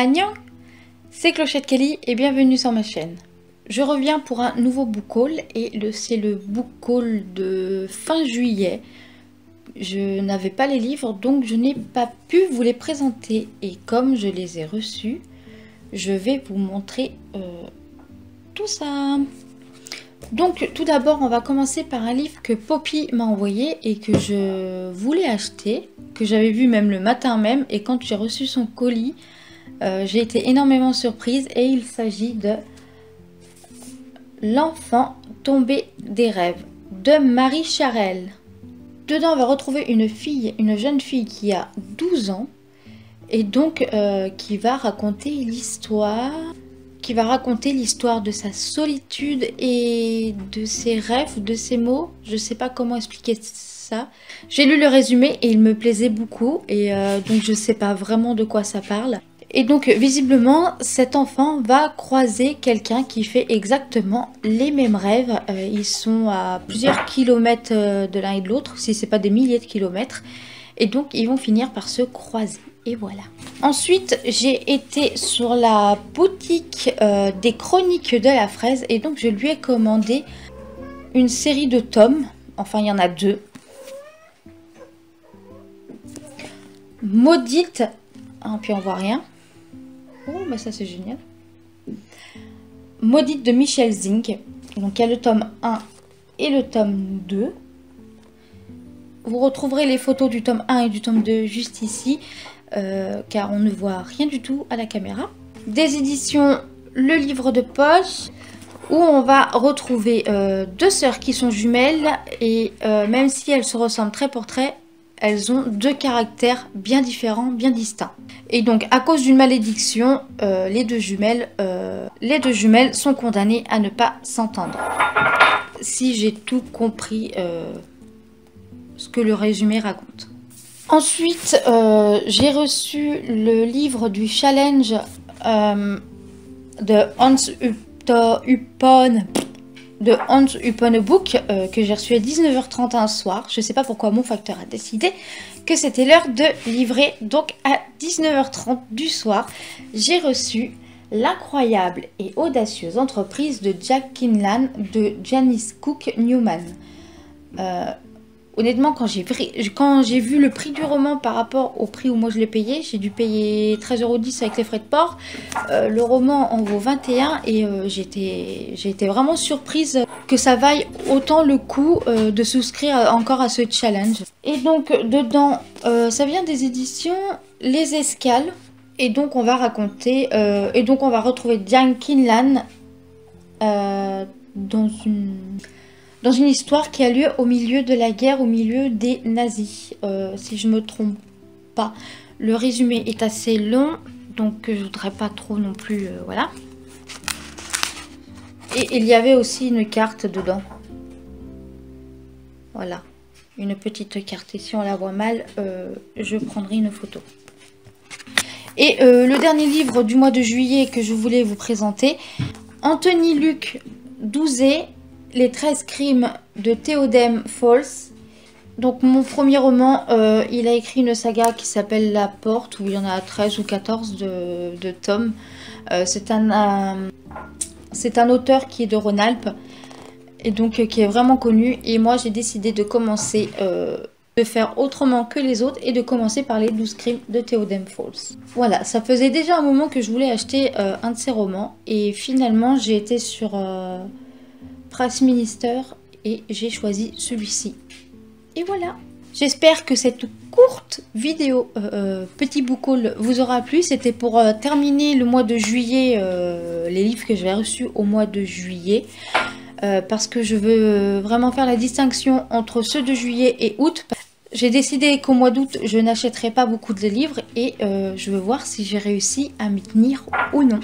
Annyeong, c'est Clochette Kelly et bienvenue sur ma chaîne. Je reviens pour un nouveau book haul et c'est le book haul de fin juillet. Je n'avais pas les livres donc je n'ai pas pu vous les présenter et comme je les ai reçus, je vais vous montrer tout ça. Donc tout d'abord on va commencer par un livre que Poppy m'a envoyé et que je voulais acheter, que j'avais vu même le matin même, et quand j'ai reçu son colis, j'ai été énormément surprise et il s'agit de L'enfant tombé des rêves de Marie Charelle. Dedans on va retrouver une jeune fille qui a 12 ans et donc qui va raconter l'histoire de sa solitude et de ses rêves, de ses mots. Je sais pas comment expliquer ça. J'ai lu le résumé et il me plaisait beaucoup et donc je sais pas vraiment de quoi ça parle. Et donc visiblement cet enfant va croiser quelqu'un qui fait exactement les mêmes rêves. Ils sont à plusieurs kilomètres de l'un et de l'autre, si c'est pas des milliers de kilomètres. Et donc ils vont finir par se croiser. Et voilà. Ensuite, j'ai été sur la boutique des Chroniques de la Fraise. Et donc, je lui ai commandé une série de tomes. Enfin, il y en a deux. Maudite. Ah, puis on voit rien. Oh, bah ça c'est génial. Maudite de Michel Zink. Donc, il y a le tome 1 et le tome 2. Vous retrouverez les photos du tome 1 et du tome 2 juste ici. Car on ne voit rien du tout à la caméra. Des éditions Le Livre de Poche, où on va retrouver deux sœurs qui sont jumelles et même si elles se ressemblent trait pour trait, elles ont deux caractères bien différents, bien distincts. Et donc à cause d'une malédiction, les deux jumelles sont condamnées à ne pas s'entendre. Si j'ai tout compris ce que le résumé raconte. Ensuite, j'ai reçu le livre du challenge de Hans Upon-Book que j'ai reçu à 19h30 un soir. Je ne sais pas pourquoi mon facteur a décidé que c'était l'heure de livrer. Donc à 19h30 du soir, j'ai reçu L'incroyable et audacieuse entreprise de Jack Kinlan de Janice Cook Newman. Honnêtement, quand j'ai vu le prix du roman par rapport au prix où moi je l'ai payé, j'ai dû payer 13,10 € avec les frais de port. Le roman en vaut 21 et j'ai été vraiment surprise que ça vaille autant le coup de souscrire encore à ce challenge. Et donc dedans, ça vient des éditions Les Escales. Et donc on va raconter, on va retrouver Jack Kinlan dans une histoire qui a lieu au milieu de la guerre, au milieu des nazis, si je me trompe pas. Le résumé est assez long, donc je voudrais pas trop non plus, voilà. Et il y avait aussi une carte dedans. Voilà, une petite carte. Et si on la voit mal, je prendrai une photo. Et le dernier livre du mois de juillet que je voulais vous présenter, Anthony Luc Douzet, Les 13 crimes de Theodem Falls. Donc mon premier roman, il a écrit une saga qui s'appelle La Porte, où il y en a 13 ou 14 de tomes. C'est un auteur qui est de Rhône-Alpes et donc qui est vraiment connu. Et moi j'ai décidé de commencer, de faire autrement que les autres et de commencer par les 12 crimes de Theodem Falls. Voilà, ça faisait déjà un moment que je voulais acheter un de ces romans et finalement j'ai été sur Press Minister et j'ai choisi celui-ci. Et voilà. J'espère que cette courte vidéo petit book haul vous aura plu. C'était pour terminer le mois de juillet, les livres que j'avais reçus au mois de juillet. Parce que je veux vraiment faire la distinction entre ceux de juillet et août. J'ai décidé qu'au mois d'août, je n'achèterai pas beaucoup de livres et je veux voir si j'ai réussi à m'y tenir ou non.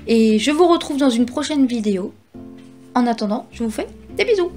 Et je vous retrouve dans une prochaine vidéo. En attendant, je vous fais des bisous.